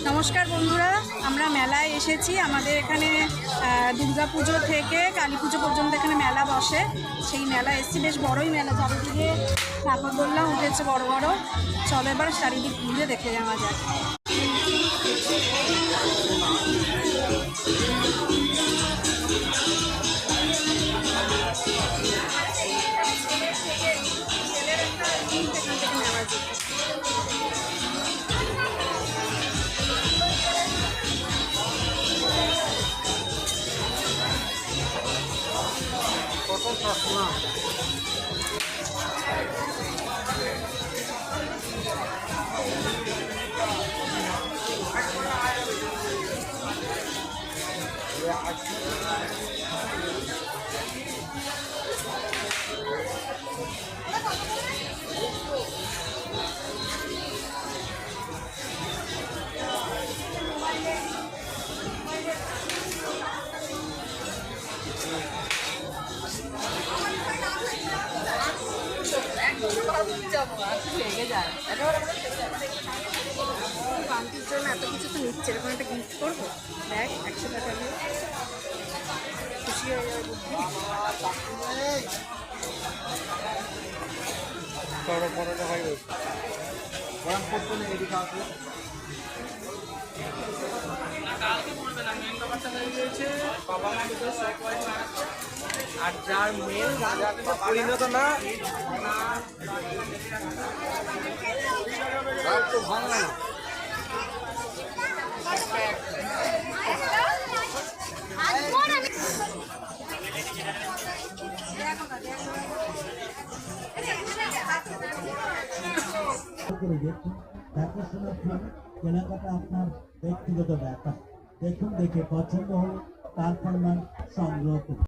নমস্কার বন্ধুরা, আমরা মেলায় এসেছি। আমাদের এখানে দুর্গাপুজো থেকে কালী পুজো পর্যন্ত এখানে মেলা বসে। সেই মেলা এসেছি, বেশ বড়ই মেলা, চারিদিকে ঠাকুরদোল্লা উঠেছে বড় বড়। চলো এবার চারিদিক ঘুরে দেখে যাওয়া যায়। বান্তির জন্য এত কিছু তো নিচ্ছে, এরকম একটা গিফট করবো, দেখ 100 টাকা দিয়ে খুশি হয়ে যাবে বুদ্ধি। আর যার মেন পরিণত না তো ভালো না। দেখাশোনার ফলে কেনাকাটা আপনার ব্যক্তিগত ব্যাপার। দেখুন, দেখে পছন্দ হলে তারপর সংগ্রহ করুন।